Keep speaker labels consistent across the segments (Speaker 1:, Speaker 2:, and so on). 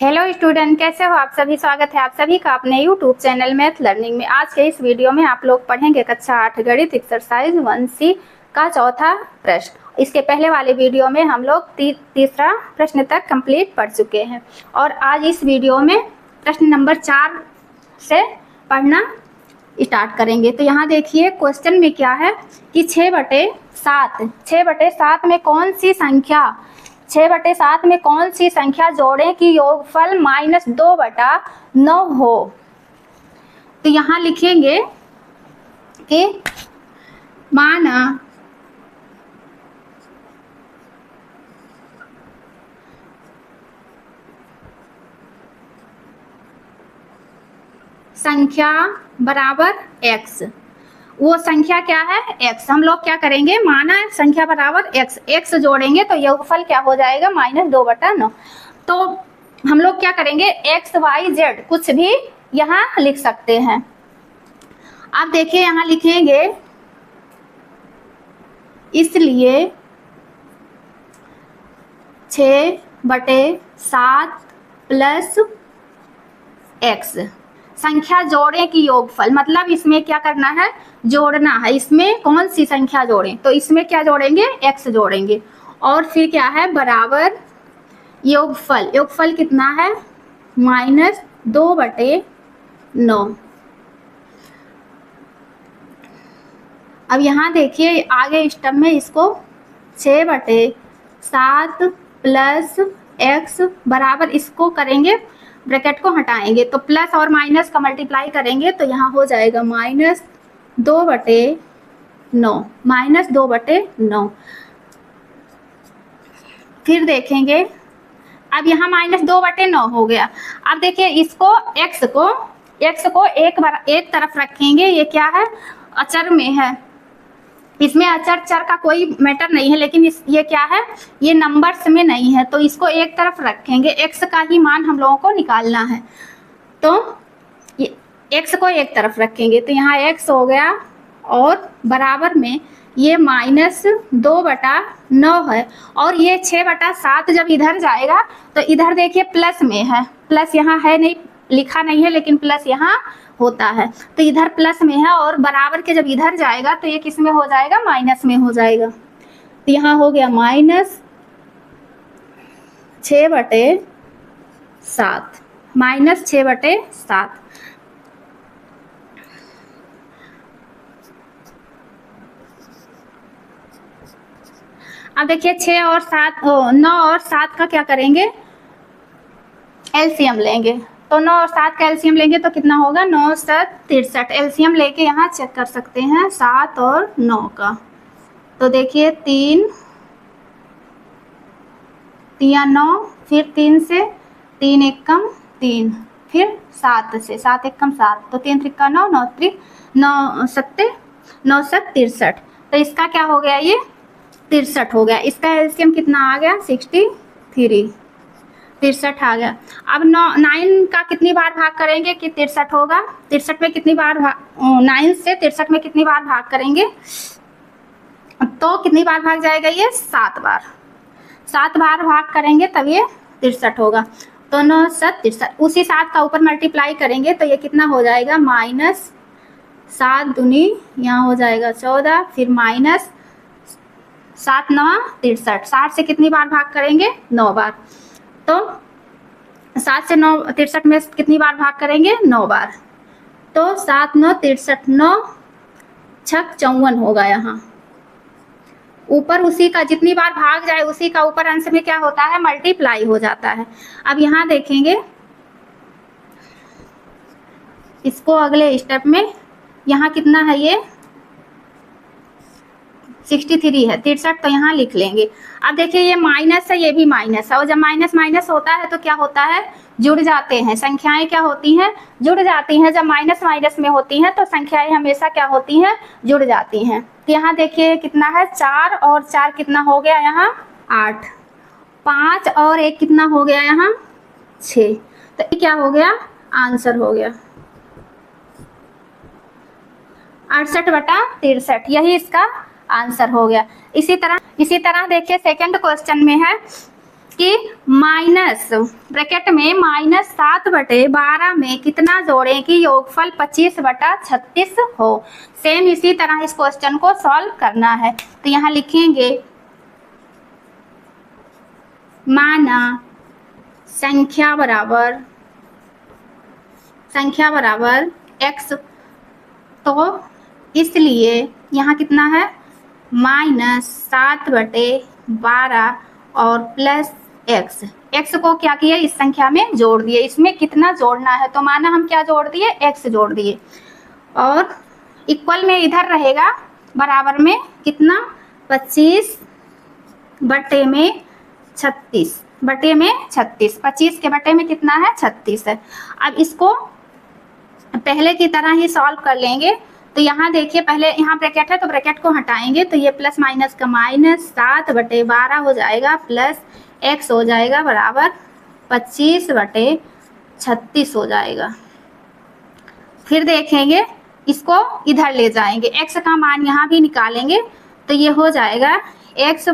Speaker 1: Hello student, कैसे हो आप सभी। स्वागत है आप सभी का अपने यूट्यूब चैनल मैथ लर्निंग में। आज के इस वीडियो में आप लोग पढ़ेंगे कक्षा 8 गणित एक्सरसाइज 1C का चौथा प्रश्न। इसके पहले वाले वीडियो में हम लोग तीसरा प्रश्न तक कंप्लीट पढ़ चुके हैं और आज इस वीडियो में प्रश्न नंबर 4 से पढ़ना स्टार्ट करेंगे। तो यहाँ देखिए क्वेश्चन में क्या है कि 6/7 में कौन सी संख्या 6/7 में कौन सी संख्या जोड़ें कि योगफल -2/9 हो। तो यहाँ लिखेंगे कि माना संख्या बराबर x। वो संख्या क्या है x। हम लोग क्या करेंगे, माना संख्या बराबर x जोड़ेंगे तो योगफल क्या हो जाएगा -2/9। तो हम लोग क्या करेंगे x y z कुछ भी यहाँ लिख सकते हैं। अब देखिए यहाँ लिखेंगे इसलिए 6/7 प्लस x संख्या जोड़ें कि योगफल, मतलब इसमें क्या करना है, जोड़ना है। इसमें कौन सी संख्या जोड़ें, तो इसमें क्या जोड़ेंगे x जोड़ेंगे और फिर क्या है बराबर योगफल कितना है -2/9। अब यहाँ देखिए आगे स्टेप में इसको 6/7 प्लस x बराबर इसको करेंगे, ब्रैकेट को हटाएंगे तो प्लस और माइनस का मल्टीप्लाई करेंगे तो यहाँ हो जाएगा -2/9। फिर देखेंगे अब यहाँ -2/9 हो गया। अब देखिए इसको x को एक तरफ रखेंगे। ये क्या है, अचर में है, इसमें अचर चर का कोई मैटर नहीं है, लेकिन ये क्या है, ये नंबर्स में नहीं है तो इसको एक तरफ रखेंगे। x का ही मान हम लोगों को निकालना है तो x को एक तरफ रखेंगे तो यहाँ x हो गया और बराबर में ये -2/9 है और ये 6/7 जब इधर जाएगा तो इधर देखिए प्लस में है, प्लस यहाँ है नहीं, लिखा नहीं है लेकिन प्लस यहाँ होता है तो इधर प्लस में है और बराबर के जब इधर जाएगा तो ये किस में हो जाएगा, माइनस में हो जाएगा। तो यहाँ हो गया -6/7 अब देखिए 9 और 7 का क्या करेंगे, एलसीएम लेंगे। तो 9 और 7 का एलसीएम लेंगे तो कितना होगा, 9 7 63। एलसीएम लेके यहाँ चेक कर सकते हैं 7 और 9 का। तो देखिए 3 या 9, फिर 3 से 3 एकम 3, फिर 7 से 7 एकम 7, तो 3 त्रिका 9, 9 सत्ते 9 7 63। तो इसका क्या हो गया, ये 63 हो गया। इसका एलसीएम कितना आ गया, 63 आ गया। अब 9 का कितनी बार भाग करेंगे कि 63 होगा, 63 में कितनी बार 9 से 63 में कितनी बार भाग करेंगे तो कितनी बार भाग जाएगा, ये 7 बार भाग करेंगे तब ये 63 होगा। तो 9 7 63, उसी 7 का ऊपर मल्टीप्लाई करेंगे तो ये कितना हो जाएगा, -7 दूनी यहाँ हो जाएगा 14, फिर -7 9 63। 60 से कितनी बार भाग करेंगे, 9 बार। तो 7 से 9 63 में कितनी बार भाग करेंगे, 9 बार। तो 7 9 63, 9 छक 54 होगा। यहाँ ऊपर उसी का जितनी बार भाग जाए उसी का ऊपर अंश में क्या होता है, मल्टीप्लाई हो जाता है। अब यहाँ देखेंगे इसको अगले स्टेप में, यहाँ कितना है, ये 63 है, 63 तो यहाँ लिख लेंगे। अब देखिए ये माइनस है, ये भी माइनस है और जब माइनस माइनस होता है तो क्या होता है, जुड़ जाते हैं संख्याएं, क्या होती हैं, जुड़ जाती हैं। जब माइनस माइनस में होती हैं तो संख्याएं हमेशा क्या होती हैं, जुड़ जाती हैं। तो यहाँ देखिए कितना है, 4 और 4 कितना हो गया, यहाँ 8, 5 और 1 कितना हो गया, यहाँ 6। तो ये क्या हो गया, आंसर हो गया 68/63, यही इसका आंसर हो गया। इसी तरह देखिए सेकंड क्वेश्चन में है कि माइनस ब्रैकेट में -7/12 में कितना जोड़ें कि योगफल 25/36 हो। सेम इसी तरह इस क्वेश्चन को सॉल्व करना है। तो यहाँ लिखेंगे माना संख्या बराबर x, तो इसलिए यहाँ कितना है -7/12 और प्लस x को क्या किया इस संख्या में जोड़ दिए। इसमें कितना जोड़ना है तो माना हम क्या जोड़ दिए x जोड़ दिए, और इक्वल में इधर रहेगा बराबर में कितना 25/36 बटे में 36, 25 के बटे में कितना है 36 है। अब इसको पहले की तरह ही सॉल्व कर लेंगे। तो यहाँ देखिए पहले यहाँ ब्रैकेट है तो ब्रैकेट को हटाएंगे तो ये प्लस माइनस का माइनस 7/12 हो जाएगा प्लस x हो जाएगा बराबर 25/36 हो जाएगा। फिर देखेंगे इसको इधर ले जाएंगे, x का मान यहाँ भी निकालेंगे तो ये हो जाएगा x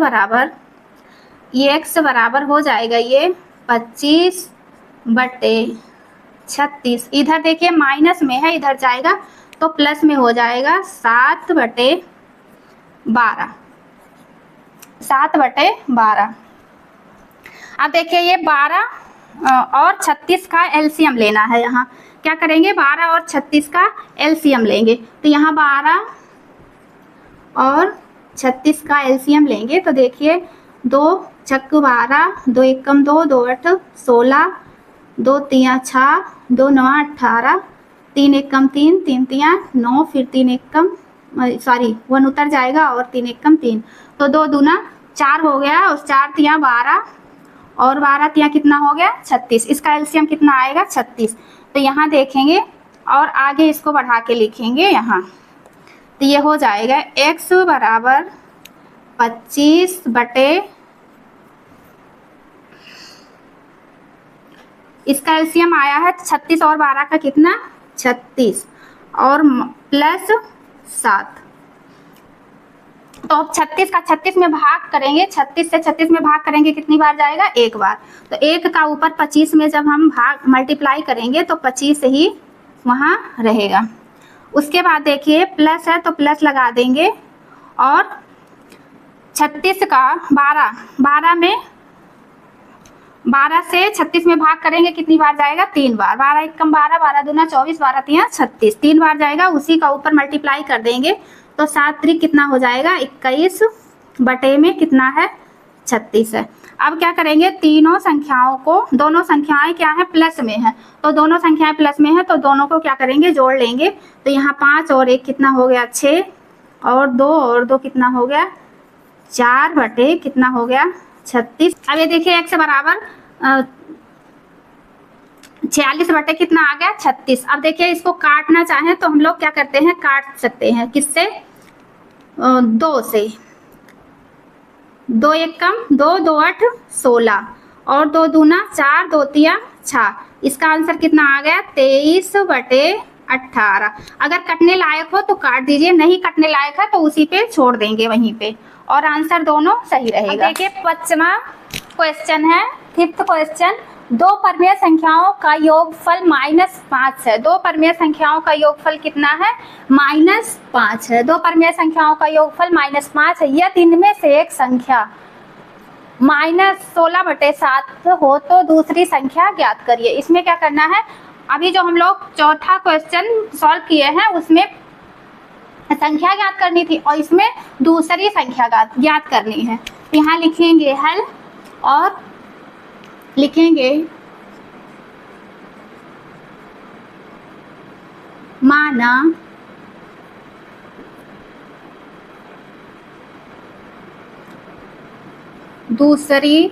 Speaker 1: बराबर हो जाएगा ये 25/36। इधर देखिए माइनस में है इधर जाएगा तो प्लस में हो जाएगा 7/12। अब देखिए ये 12 और 36 का एलसीएम लेना है। यहाँ क्या करेंगे 12 और 36 का एलसीएम लेंगे। तो यहाँ 12 और 36 का एलसीएम लेंगे तो देखिए 2 छक्क 12, 2 एकम 2, 2 8 16, 2 तिया 6, 2 9 18, 3 एकम 3, 3 तिया 9, फिर 3 एकम 1 उतर जाएगा और 3 एकम 3, तो 2 दूना 4 हो गया और 4 तिया 12 और 12 तिया कितना हो गया 36। इसका एलसीएम कितना आएगा 36। तो यहाँ देखेंगे और आगे इसको बढ़ा के लिखेंगे यहाँ, तो ये हो जाएगा x बराबर 25 बटे इसका एलसीएम आया है 36 और 12 का कितना 36 और प्लस 7। तो अब 36 का 36 में भाग करेंगे, 36 से 36 में भाग करेंगे कितनी बार जाएगा एक बार। तो एक का ऊपर 25 में जब हम भाग मल्टीप्लाई करेंगे तो 25 ही वहाँ रहेगा। उसके बाद देखिए प्लस है तो प्लस लगा देंगे और 36 का 12 में 12 से 36 में भाग करेंगे कितनी बार जाएगा 3 बार। 12 एकम 12, 12 दूना 24, 12 तिया 36, 3 बार जाएगा। उसी का ऊपर मल्टीप्लाई कर देंगे तो 7 त्रिक कितना हो जाएगा 21 बटे में कितना है 36 है। अब क्या करेंगे तीनों संख्याओं को, दोनों संख्याएं क्या है प्लस में है तो दोनों संख्याएं प्लस में है तो दोनों को क्या करेंगे जोड़ लेंगे। तो यहाँ 5 और 1 कितना हो गया 6 और 2 कितना हो गया 4 बटे कितना हो गया 36। अब ये देखिए x बराबर 46 बटे कितना आ गया 36। अब देखिए इसको काटना चाहें तो हम लोग क्या करते हैं काट सकते हैं किससे 2 से। 2 एकम 2, 2 8 16 और 2 दूना 4, 2 तिया 6। इसका आंसर कितना आ गया 23 बटे 18। अगर कटने लायक हो तो काट दीजिए, नहीं कटने लायक है तो उसी पे छोड़ देंगे वहीं पे और आंसर दोनों सही रहेगा। देखिए 5वां क्वेश्चन है, 5th क्वेश्चन। 2 परमेय संख्याओं का योगफल -5 है। 2 परमेय संख्याओं का योगफल कितना है -5 है। 2 परमेय संख्याओं का योगफल -5 है। यदि इनमें से एक संख्या -16/7 हो तो दूसरी संख्या ज्ञात करिए। इसमें क्या करना है, अभी जो हम लोग चौथा क्वेश्चन सॉल्व किए हैं उसमें संख्या ज्ञात करनी थी और इसमें दूसरी संख्या ज्ञात करनी है। यहाँ लिखेंगे हल और लिखेंगे माना दूसरी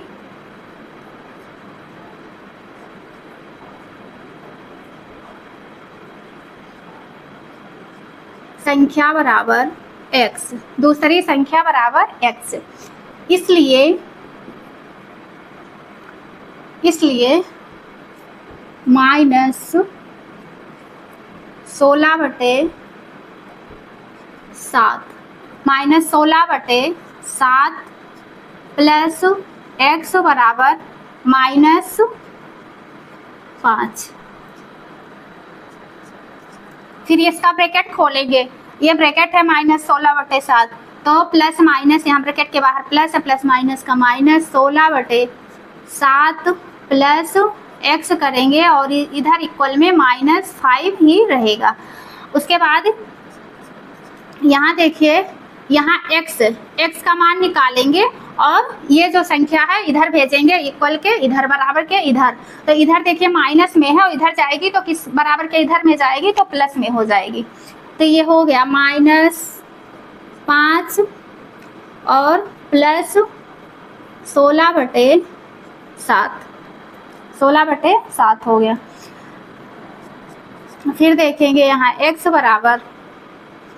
Speaker 1: संख्या बराबर x, दूसरी संख्या बराबर x। इसलिए -16/7 -16/7 प्लस x बराबर -5। फिर इसका ब्रैकेट खोलेंगे, ये ब्रैकेट है -16/7, तो प्लस माइनस यहाँ ब्रैकेट के बाहर प्लस है, प्लस माइनस का -16/7 प्लस x करेंगे और इधर इक्वल में -5 ही रहेगा। उसके बाद यहाँ देखिए, यहाँ x का मान निकालेंगे और ये जो संख्या है इधर भेजेंगे इक्वल के इधर, बराबर के इधर। तो इधर देखिए माइनस में है और इधर जाएगी तो किस बराबर के इधर में जाएगी तो प्लस में हो जाएगी। तो ये हो गया -5 और प्लस 16/7 हो गया। फिर देखेंगे यहाँ x बराबर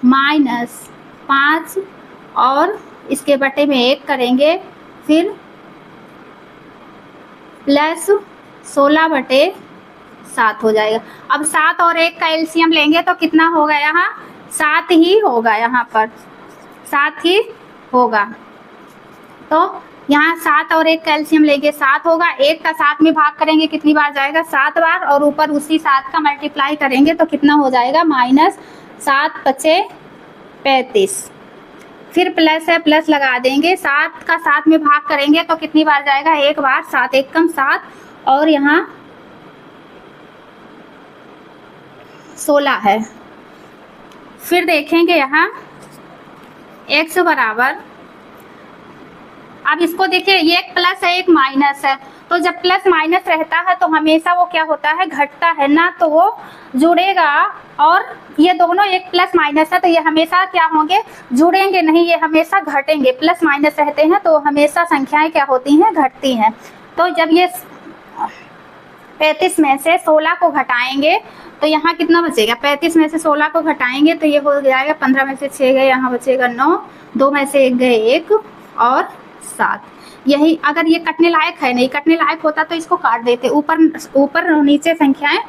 Speaker 1: -5 और इसके बटे में 1 करेंगे, फिर प्लस 16/7 हो जाएगा। अब 7 और 1 का एलसीएम लेंगे तो कितना होगा, यहाँ 7 ही होगा, यहाँ पर 7 ही होगा। तो यहाँ 7 और 1 का एलसीएम लेंगे 7 होगा, 1 का 7 में भाग करेंगे कितनी बार जाएगा, 7 बार, और ऊपर उसी 7 का मल्टीप्लाई करेंगे तो कितना हो जाएगा, -7×5=35। फिर प्लस है, प्लस लगा देंगे, 7 का 7 में भाग करेंगे तो कितनी बार जाएगा, 1 बार, 7 × 7 और यहाँ 16 है। फिर देखेंगे यहाँ x बराबर, अब इसको देखिए, ये एक प्लस है एक माइनस है, तो जब प्लस माइनस रहता है तो हमेशा वो क्या होता है, घटता है ना, तो वो जुड़ेगा। और ये दोनों एक प्लस माइनस है तो ये हमेशा क्या होंगे, जुड़ेंगे नहीं, ये हमेशा घटेंगे। प्लस माइनस रहते हैं तो हमेशा संख्याएं क्या होती हैं, घटती हैं। तो जब ये 35 में से 16 को घटाएंगे तो यहाँ कितना बचेगा, 35 में से 16 को घटाएंगे तो ये हो जाएगा 15 में से 6 गए, यहाँ बचेगा 9, 2 में से 1 गए 1 और 7। यही अगर ये कटने लायक है, नहीं कटने लायक होता तो इसको काट देते, ऊपर नीचे संख्याएं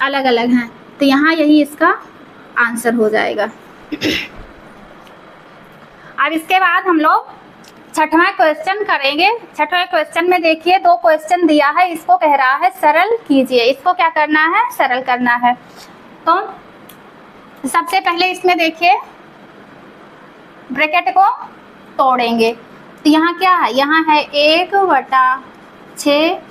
Speaker 1: अलग अलग हैं, तो यहाँ यही इसका आंसर हो जाएगा। अब इसके बाद हम लोग छठवां क्वेश्चन करेंगे। छठवें क्वेश्चन में देखिए 2 क्वेश्चन दिया है, इसको कह रहा है सरल कीजिए। इसको क्या करना है, सरल करना है। तो सबसे पहले इसमें देखिए ब्रैकेट को तोड़ेंगे, तो यहाँ क्या है, यहाँ है 1/6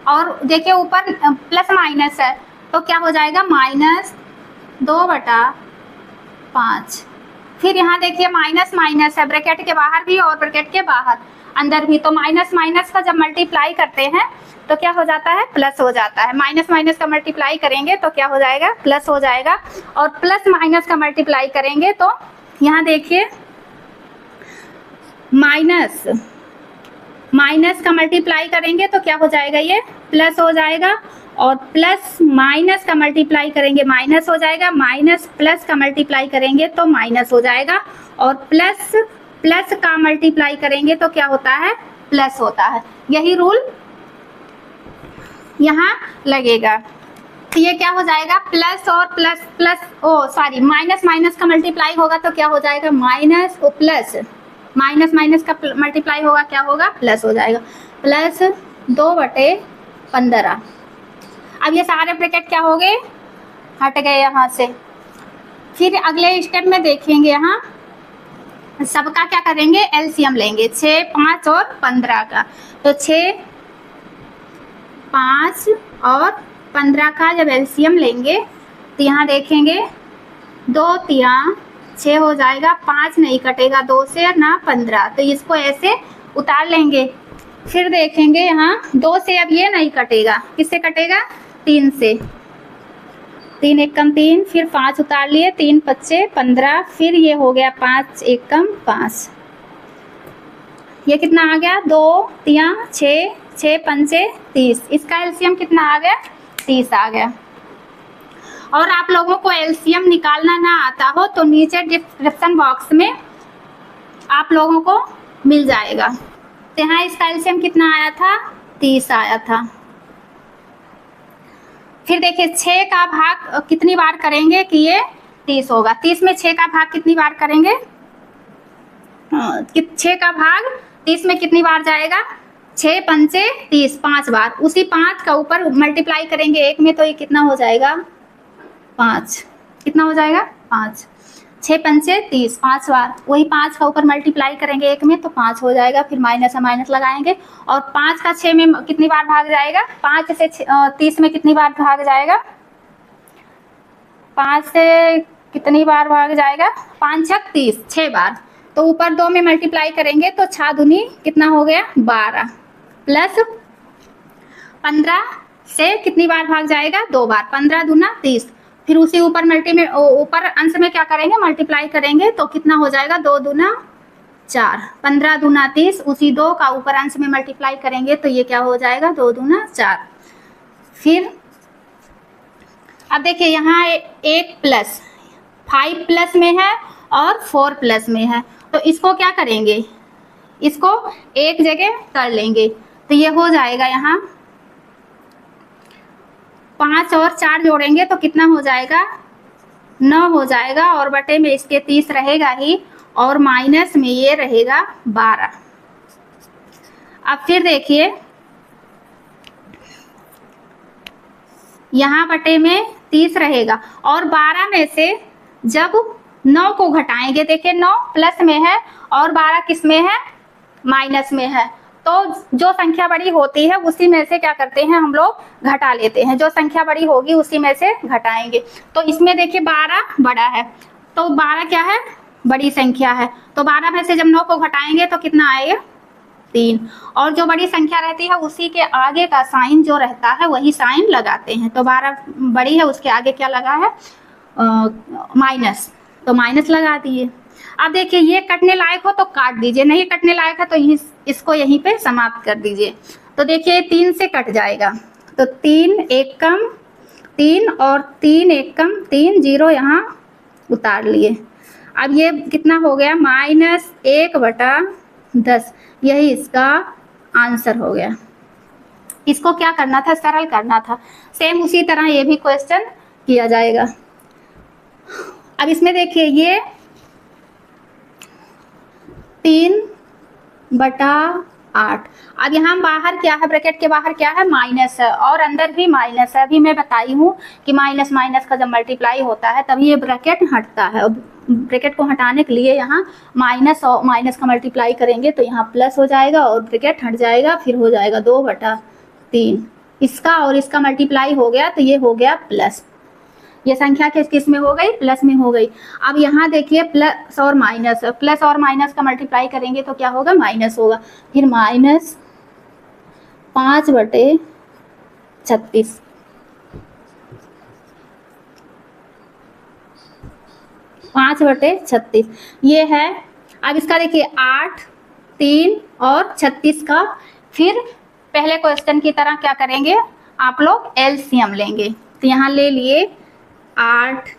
Speaker 1: और देखिए ऊपर प्लस माइनस है तो क्या हो जाएगा, -2/5। फिर यहाँ देखिए माइनस माइनस है, ब्रैकेट के बाहर भी और ब्रैकेट के बाहर अंदर भी, तो माइनस माइनस का जब मल्टीप्लाई करते हैं तो क्या हो जाता है, प्लस हो जाता है। माइनस माइनस का मल्टीप्लाई करेंगे तो क्या हो जाएगा, प्लस हो जाएगा। और प्लस माइनस का मल्टीप्लाई करेंगे तो यहाँ देखिए माइनस का मल्टीप्लाई करेंगे तो क्या हो जाएगा, ये प्लस हो जाएगा। और प्लस माइनस का मल्टीप्लाई करेंगे माइनस हो जाएगा, माइनस प्लस का मल्टीप्लाई करेंगे तो माइनस हो जाएगा। और प्लस प्लस का मल्टीप्लाई करेंगे तो क्या होता है, प्लस होता है। यही रूल यहाँ लगेगा। तो ये क्या हो जाएगा, प्लस और प्लस प्लस, माइनस माइनस का मल्टीप्लाई होगा तो क्या हो जाएगा, माइनस और प्लस, माइनस माइनस का मल्टीप्लाई होगा क्या होगा, प्लस हो जाएगा। प्लस 2/15। अब ये सारे ब्रैकेट क्या हो गए, हट गए यहाँ से। फिर अगले स्टेप में देखेंगे, यहाँ सबका क्या करेंगे, एलसीएम लेंगे 6, 5 और 15 का। तो 6, 5 और 15 का जब एलसीएम लेंगे तो यहाँ देखेंगे 2 3 6 हो जाएगा, 5 नहीं कटेगा 2 से ना 15, तो इसको ऐसे उतार लेंगे। फिर देखेंगे यहाँ 2 से अब ये नहीं कटेगा, किससे कटेगा, 3 से, 3 1 कम 3, फिर 5 उतार लिए, 3 5 15, फिर ये हो गया 5 1 कम 5, ये कितना आ गया, 2 3 6 6 5 30। इसका एलसीएम कितना आ गया, 30 आ गया। और आप लोगों को एलसीएम निकालना ना आता हो तो नीचे डिस्क्रिप्शन बॉक्स में आप लोगों को मिल जाएगा। तो यहाँ इसका एलसीएम कितना आया था, 30 आया था। फिर देखिए 6 का भाग कितनी बार करेंगे कि ये 30 होगा। 30 में 6 का भाग कितनी बार करेंगे, 6 का भाग 30 में कितनी बार जाएगा, 6 पंचे 30 5 बार, उसी 5 का ऊपर मल्टीप्लाई करेंगे 1 में, तो ये कितना हो जाएगा 5, कितना हो जाएगा 5, 6 पंचे 30 5 बार, वही 5 का ऊपर मल्टीप्लाई करेंगे 1 में तो 5 हो जाएगा, फिर माइनस है माइनस लगाएंगे, और 5 का 6 में कितनी बार भाग जाएगा, 5 से 30 में कितनी बार भाग जाएगा, 5 से कितनी बार भाग जाएगा, 5 छक 30 6 बार, तो ऊपर 2 में मल्टीप्लाई करेंगे तो 6 दूनी कितना हो गया 12, प्लस 15 से कितनी बार भाग जाएगा 2 बार, 15 दूना 30, फिर उसी ऊपर ऊपर अंश में क्या करेंगे मल्टीप्लाई करेंगे तो कितना हो जाएगा 2 दूना 4, 15 दूना 30, उसी 2 का ऊपर अंश में मल्टीप्लाई करेंगे तो ये क्या हो जाएगा 2 दूना 4। फिर अब देखिए यहाँ 1 प्लस 5 प्लस में है और 4 प्लस में है, तो इसको क्या करेंगे, इसको एक जगह कर लेंगे, तो ये हो जाएगा यहाँ 5 और 4 जोड़ेंगे तो कितना हो जाएगा 9 हो जाएगा, और बटे में इसके 30 रहेगा ही, और माइनस में ये रहेगा 12। अब फिर देखिए यहाँ बटे में 30 रहेगा, और 12 में से जब 9 को घटाएंगे, देखिए 9 प्लस में है और 12 किस में है माइनस में है, तो जो संख्या बड़ी होती है उसी में से क्या करते हैं हम लोग घटा लेते हैं, जो संख्या बड़ी होगी उसी में से घटाएंगे। तो इसमें देखिए 12 बड़ा है, तो 12 क्या है बड़ी संख्या है, तो 12 में से जब 9 को घटाएंगे तो कितना आएगा 3, और जो बड़ी संख्या रहती है उसी के आगे का साइन जो रहता है वही साइन लगाते हैं, तो 12 बड़ी है उसके आगे क्या लगा है माइनस, तो माइनस लगा दिए। अब देखिए ये कटने लायक हो तो काट दीजिए, नहीं कटने लायक है तो इसको यहीं पे समाप्त कर दीजिए, तो देखिए 3 से कट जाएगा, तो 3 1 कम 3 और 3 1 कम 3, 0 यहाँ उतार लिए। अब ये कितना हो गया -1/10, यही इसका आंसर हो गया। इसको क्या करना था सरल करना था, सेम उसी तरह ये भी क्वेश्चन किया जाएगा। अब इसमें देखिए ये 3/8, अब यहाँ बाहर क्या है ब्रैकेट के बाहर क्या है माइनस है, और अंदर भी माइनस है, अभी मैं बताई हूँ कि माइनस माइनस का जब मल्टीप्लाई होता है तभी ये ब्रैकेट हटता है, और ब्रैकेट को हटाने के लिए यहाँ माइनस और माइनस का मल्टीप्लाई करेंगे तो यहाँ प्लस हो जाएगा और ब्रैकेट हट जाएगा, फिर हो जाएगा 2/3, इसका और इसका मल्टीप्लाई हो गया तो ये हो गया प्लस, ये संख्या किस में हो गई प्लस में हो गई। अब यहाँ देखिए प्लस और माइनस का मल्टीप्लाई करेंगे तो क्या होगा माइनस होगा, फिर -5/36, 5/36 ये है। अब इसका देखिए 8 3 और 36 का फिर पहले क्वेश्चन की तरह क्या करेंगे आप लोग एलसीएम लेंगे, तो यहाँ ले लिए 8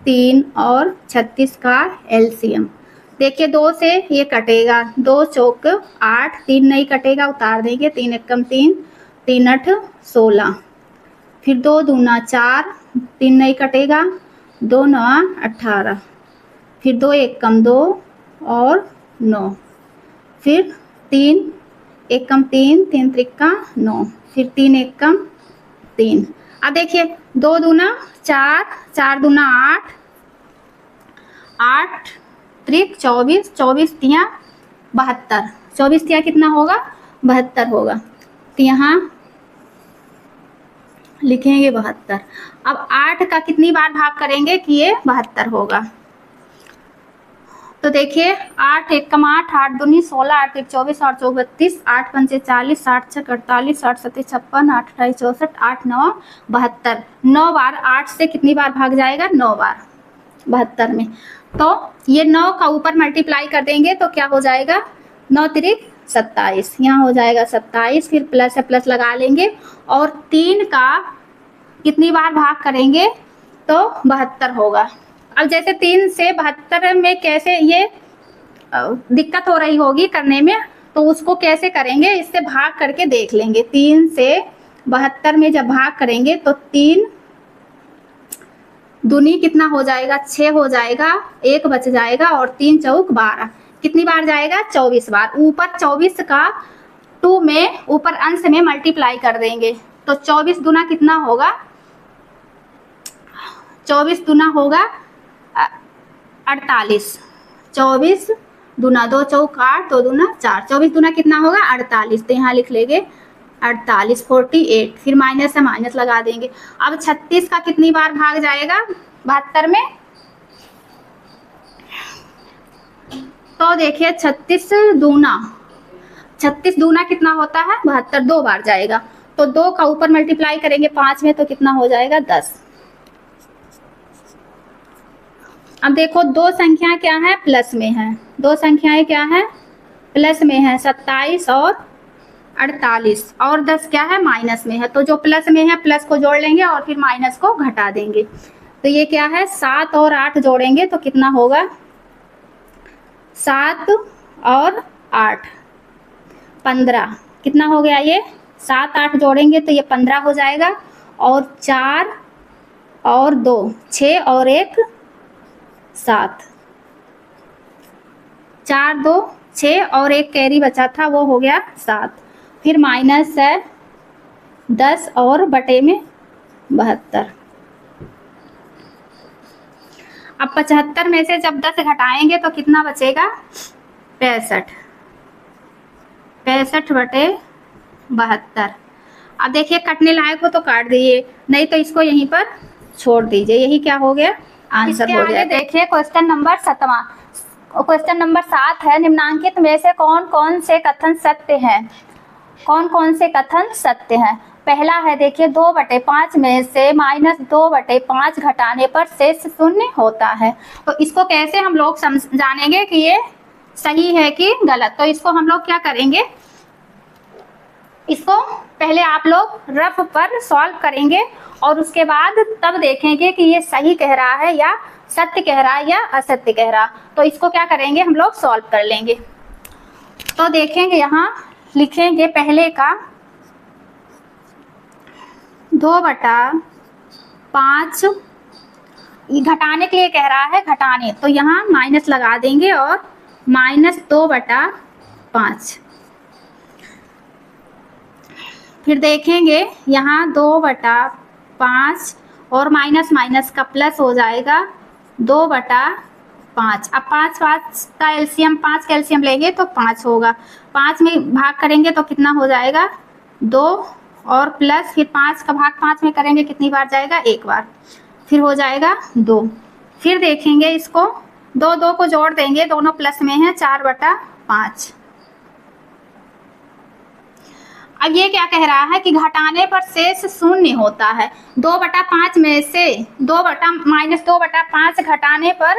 Speaker 1: 3 और 36 का एलसीएम। देखिए 2 से ये कटेगा, 2 चौक 8, 3 नहीं कटेगा उतार देंगे, 3 1 कम 3, 3 8 16, फिर 2 दूना 4, 3 नहीं कटेगा, 2 9 18, फिर 2 1 कम 2 और 9, फिर 3 1 कम 3, 3 त्रिका 9, फिर 3 1 कम 3। अब देखिए 2 दूना 4, 4 दूना 8, 8 त्रिक 24, 24 तिया 72, 24 तिया कितना होगा 72 होगा, तो यहाँ लिखेंगे 72। अब 8 का कितनी बार भाग करेंगे कि ये 72 होगा, तो देखिए 8 1 कम 8, 8 दूनी 16, 8 1 24, 8 चौक 32, 8 पंचे 40, 60 छक 48, 60 सत्ते 56, 8 28 64, 8 9 72, 9 बार 8 से कितनी बार भाग जाएगा 9 बार 72 में, तो ये 9 का ऊपर मल्टीप्लाई कर देंगे तो क्या हो जाएगा 9 त्रिक 27, यहाँ हो जाएगा 27, फिर प्लस है प्लस लगा लेंगे, और 3 का कितनी बार भाग करेंगे तो 72 होगा। अब जैसे 3 से 72 में कैसे ये दिक्कत हो रही होगी करने में, तो उसको कैसे करेंगे इससे भाग करके देख लेंगे। 3 से 72 में जब भाग करेंगे तो 3 दूनी कितना हो जाएगा 6 हो जाएगा, 1 बच जाएगा, और 3 चौक 12, कितनी बार जाएगा 24 बार। ऊपर 24 का 2 में ऊपर अंश में मल्टीप्लाई कर देंगे तो 24 दूना कितना होगा, 24 दूना होगा 48, 24 दूना 2 चौक 8, 2 दूना 4, 24 दूना कितना होगा 48, तो यहाँ लिख लेंगे 48, 48, फिर माइनस से माइनस लगा देंगे। अब 36 का कितनी बार भाग जाएगा 72 में, तो देखिए 36 दूना कितना होता है 72, 2 बार जाएगा, तो 2 का ऊपर मल्टीप्लाई करेंगे 5 में तो कितना हो जाएगा 10। अब देखो दो संख्याएं क्या है प्लस में है, दो संख्याएं क्या है प्लस में है, 27 और 48, और 10 क्या है माइनस में है, तो जो प्लस में है प्लस को जोड़ लेंगे और फिर माइनस को घटा देंगे। तो ये क्या है 7 और 8 जोड़ेंगे तो कितना होगा 7 और 8 15, कितना हो गया ये 7 8 जोड़ेंगे तो ये 15 हो जाएगा, और 4 और 2 6 और 1 7, 4 2 6 और 1 कैरी बचा था वो हो गया 7, फिर माइनस है 10 और बटे में 72। अब 75 में से जब 10 घटाएंगे तो कितना बचेगा 65, 65 बटे 72। अब देखिए कटने लायक हो तो काट दीजिए, नहीं तो इसको यहीं पर छोड़ दीजिए, यही क्या हो गया आंसर हो गया। देखिए क्वेश्चन नंबर 7वां, क्वेश्चन नंबर 7 है निम्नांकित में से कौन कौन से कथन सत्य हैं, कौन कौन से कथन सत्य हैं। पहला है देखिए 2/5 में से -2/5 घटाने पर शेष शून्य होता है, तो इसको कैसे हम लोग जानेंगे कि ये सही है कि गलत। तो इसको हम लोग क्या करेंगे, इसको पहले आप लोग रफ पर सॉल्व करेंगे और उसके बाद तब देखेंगे कि ये सही कह रहा है या सत्य कह रहा है या असत्य कह रहा। तो इसको क्या करेंगे हम लोग सॉल्व कर लेंगे। तो देखेंगे यहाँ लिखेंगे पहले का 2/5, घटाने के लिए कह रहा है घटाने, तो यहाँ माइनस लगा देंगे और -2/5। फिर देखेंगे यहाँ 2/5 और माइनस माइनस का प्लस हो जाएगा 2/5। अब 5 का एलसीएम 5 का एलसीएम लेंगे तो 5 होगा, 5 में भाग करेंगे तो कितना हो जाएगा 2 और प्लस फिर 5 का भाग 5 में करेंगे कितनी बार जाएगा 1 बार, फिर हो जाएगा 2। फिर देखेंगे इसको 2 को जोड़ देंगे, दोनों प्लस में है 4/5। अब ये क्या कह रहा है कि घटाने पर शेष शून्य होता है, 2/5 में से -2/5 घटाने पर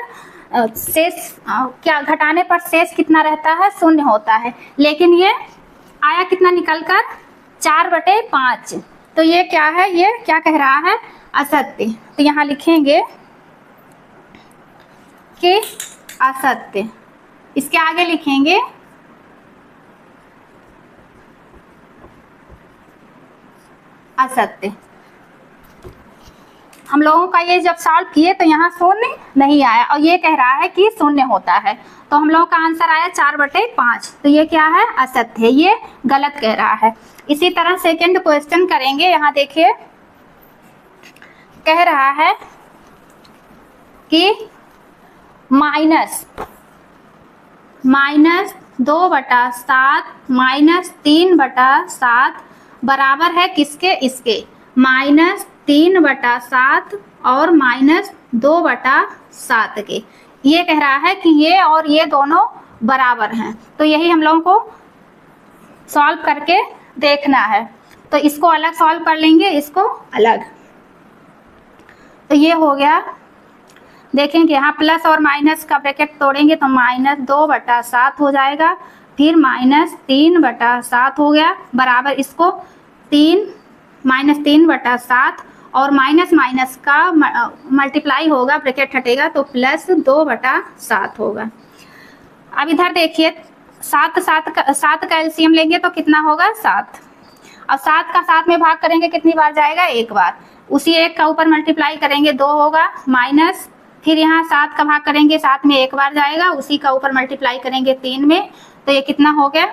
Speaker 1: शेष क्या घटाने पर शेष कितना रहता है शून्य होता है, लेकिन ये आया कितना निकल कर 4/5, तो ये क्या है ये क्या कह रहा है असत्य। तो यहाँ लिखेंगे कि असत्य, इसके आगे लिखेंगे असत्य। हम लोगों का ये जब सॉल्व किए तो यहाँ शून्य नहीं आया और ये कह रहा है कि शून्य होता है, तो हम लोगों का आंसर आया 4/5, तो ये क्या है असत्य है, ये गलत कह रहा है। इसी तरह सेकंड क्वेश्चन करेंगे। यहाँ देखिए कह रहा है कि -2/7 -3/7 बराबर है किसके, इसके -3/7 और -2/7 के। ये कह रहा है कि ये और ये दोनों बराबर हैं, तो यही हम लोगों को सॉल्व करके देखना है। तो इसको अलग सॉल्व कर लेंगे, इसको अलग, तो ये हो गया। देखेंगे यहाँ प्लस और माइनस का ब्रैकेट तोड़ेंगे तो -2/7 हो जाएगा, फिर -3/7 हो गया, बराबर इसको 3/7 और माइनस माइनस का मल्टीप्लाई होगा, ब्रैकेट हटेगा तो +2/7 होगा। अब इधर देखिए 7 का एलसीएम लेंगे तो कितना होगा 7, अब 7 का 7 में भाग करेंगे कितनी बार जाएगा 1 बार, उसी 1 का ऊपर मल्टीप्लाई करेंगे 2 होगा, माइनस फिर यहाँ 7 का भाग करेंगे 7 में 1 बार जाएगा, उसी का ऊपर मल्टीप्लाई करेंगे 3 में, तो ये कितना हो गया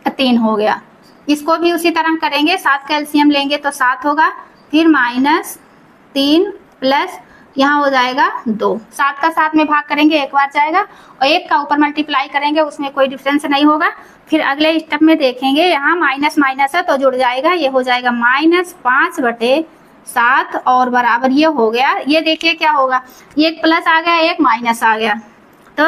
Speaker 1: 3 हो गया। इसको भी उसी तरह करेंगे, 7 का एलसीएम लेंगे तो 7 होगा, फिर -3 प्लस यहाँ हो जाएगा 2। 7 का 7 में भाग करेंगे, एक बार जाएगा, और 1 का ऊपर मल्टीप्लाई करेंगे, उसमें कोई डिफरेंस नहीं होगा। फिर अगले स्टेप में देखेंगे, यहाँ माइनस माइनस है तो जुड़ जाएगा, ये हो जाएगा -5/7 और बराबर ये हो गया। ये देखिए क्या होगा, ये एक प्लस आ गया, एक माइनस आ गया, तो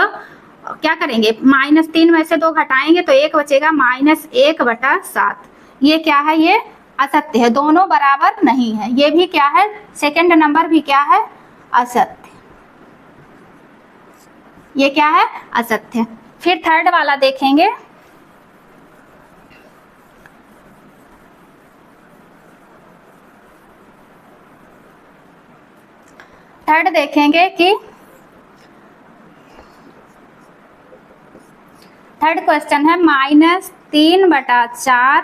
Speaker 1: क्या करेंगे, -3 में से 2 घटाएंगे तो 1 बचेगा, -1/7। ये क्या है, ये असत्य है, दोनों बराबर नहीं है। ये भी क्या है, सेकंड नंबर भी क्या है, असत्य। ये क्या है, असत्य। फिर थर्ड वाला देखेंगे, थर्ड देखेंगे कि थर्ड क्वेश्चन है -3/4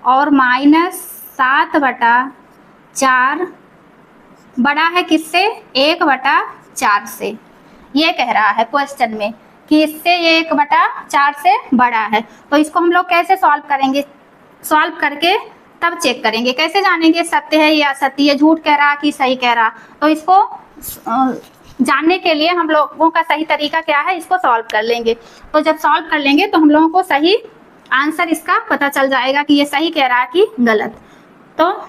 Speaker 1: और -7/4 बड़ा है किससे, 1/4 से। ये कह रहा है क्वेश्चन में कि इससे ये 1/4 से बड़ा है। तो इसको हम लोग कैसे सॉल्व करेंगे, सॉल्व करके तब चेक करेंगे, कैसे जानेंगे सत्य है या असत्य, ये झूठ कह रहा कि सही कह रहा। तो इसको जानने के लिए हम लोगों का सही तरीका क्या है, इसको सॉल्व कर लेंगे। तो जब सॉल्व कर लेंगे तो हम लोगों को सही आंसर इसका पता चल जाएगा कि ये सही कह रहा है कि गलत। तो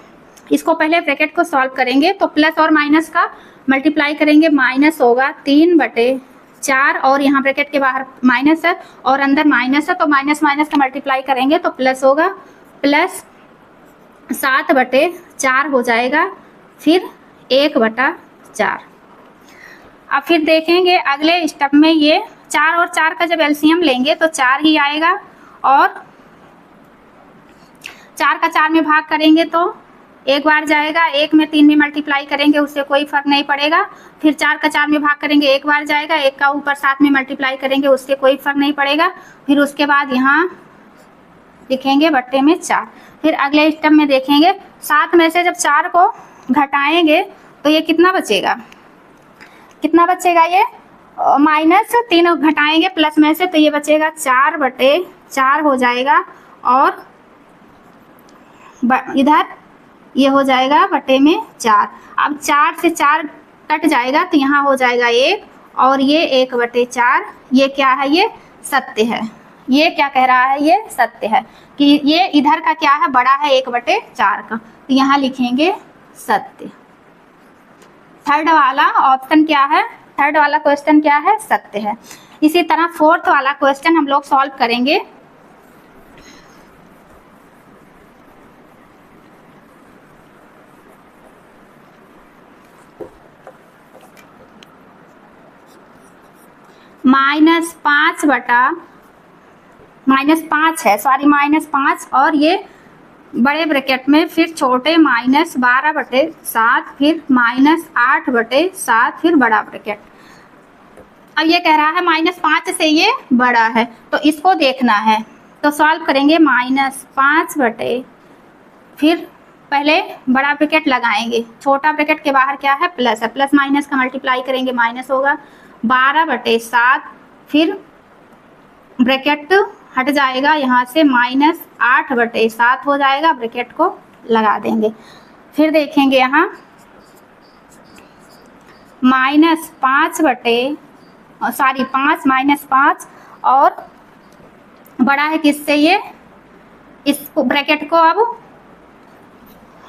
Speaker 1: इसको पहले ब्रैकेट को सॉल्व करेंगे, तो प्लस और माइनस का मल्टीप्लाई करेंगे, माइनस होगा 3/4 और यहाँ ब्रैकेट के बाहर माइनस है और अंदर माइनस है, तो माइनस माइनस का मल्टीप्लाई करेंगे तो प्लस होगा, प्लस 7/4 हो जाएगा, फिर 1/4। अब फिर देखेंगे अगले स्टेप में, ये 4 और 4 का जब एलसीएम लेंगे तो 4 ही आएगा, और 4 का 4 में भाग करेंगे तो एक बार जाएगा, 1 में 3 में मल्टीप्लाई करेंगे उससे कोई फर्क नहीं पड़ेगा। फिर 4 का 4 में भाग करेंगे, एक बार जाएगा, 1 का ऊपर 7 में मल्टीप्लाई करेंगे उससे कोई फर्क नहीं पड़ेगा। फिर उसके बाद यहाँ लिखेंगे बट्टे में 4। फिर अगले स्टेप में देखेंगे, 7 में से जब 4 को घटाएंगे तो ये कितना बचेगा, कितना बचेगा, ये -3 घटाएंगे प्लस में से तो ये बचेगा 4/4 हो जाएगा, और इधर ये हो जाएगा बटे में 4। अब 4 से 4 कट जाएगा तो यहाँ हो जाएगा 1 और ये 1/4। ये क्या है, ये सत्य है। ये क्या कह रहा है, ये सत्य है कि ये इधर का क्या है, बड़ा है 1/4 का, तो यहाँ लिखेंगे सत्य। थर्ड वाला ऑप्शन क्या है, थर्ड वाला क्वेश्चन क्या है, सत्य है। इसी तरह फोर्थ वाला क्वेश्चन हम लोग सॉल्व करेंगे। -5 है, सॉरी -5 और ये बड़े ब्रैकेट में, फिर छोटे -12/7, फिर -8/7, फिर बड़ा ब्रैकेट। अब ये कह रहा है -5 से ये बड़ा है, तो इसको देखना है। तो सॉल्व करेंगे, -5 फिर पहले बड़ा ब्रैकेट लगाएंगे, छोटा ब्रैकेट के बाहर क्या है, प्लस है, प्लस माइनस का मल्टीप्लाई करेंगे, माइनस होगा 12/7, फिर ब्रैकेट हट जाएगा यहाँ से, -8/7 हो जाएगा, ब्रैकेट को लगा देंगे। फिर देखेंगे यहाँ -5 और बड़ा है किससे, ये इस ब्रैकेट को अब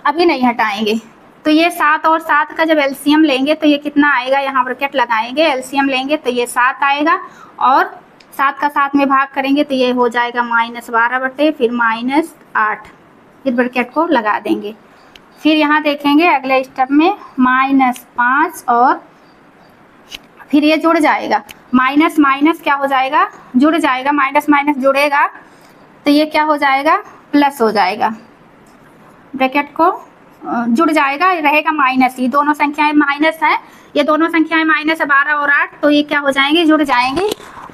Speaker 1: अभी नहीं हटाएंगे। तो ये 7 और 7 का जब एलसीएम लेंगे तो ये कितना आएगा, यहाँ ब्रैकेट लगाएंगे, एलसीएम लेंगे तो ये 7 आएगा, और 7 का 7 में भाग करेंगे तो ये हो जाएगा -12 फिर -8, फिर ब्रैकेट को लगा देंगे। फिर यहाँ देखेंगे अगले स्टेप में -5 और फिर ये जुड़ जाएगा, माइनस माइनस क्या हो जाएगा, जुड़ जाएगा, माइनस माइनस जुड़ेगा तो ये क्या हो जाएगा, प्लस हो जाएगा, ब्रैकेट को जुड़ जाएगा, रहेगा माइनस। ये दोनों संख्याएं माइनस हैं, ये दोनों संख्याएं माइनस है, 12 और 8, तो ये क्या हो जाएंगी, जुड़ जाएंगी।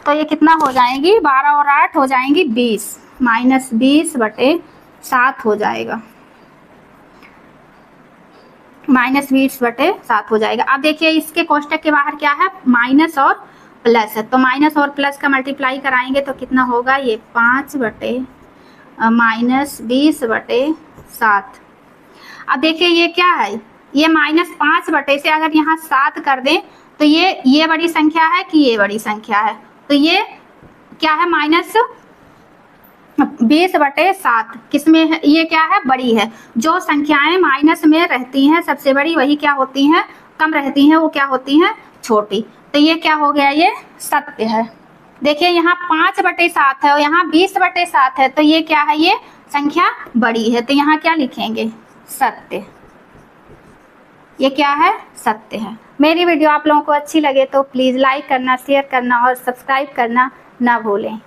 Speaker 1: तो ये कितना हो जाएंगी, 12 और 8 हो जाएंगी 20, -20/7 हो जाएगा, -20/7 हो जाएगा। अब देखिए इसके कोष्टक के बाहर क्या है, माइनस और प्लस है, तो माइनस और प्लस का मल्टीप्लाई कराएंगे तो कितना होगा, ये 5/, -20/7। अब देखिए ये क्या है, ये -5 से अगर यहाँ 7 कर दें तो ये बड़ी संख्या है कि ये बड़ी संख्या है, तो ये क्या है -20/7 किसमें है, ये क्या है, बड़ी है। जो संख्याएं माइनस में रहती हैं सबसे बड़ी वही क्या होती हैं, कम रहती हैं, वो क्या होती हैं, छोटी। तो ये क्या हो गया, ये सत्य है। देखिए यहाँ 5/7 है और यहाँ 20/7 है, तो ये क्या है, ये संख्या बड़ी है, तो यहाँ क्या लिखेंगे, सत्य। ये क्या है, सत्य है। मेरी वीडियो आप लोगों को अच्छी लगे तो प्लीज़ लाइक करना, शेयर करना और सब्सक्राइब करना ना भूलें।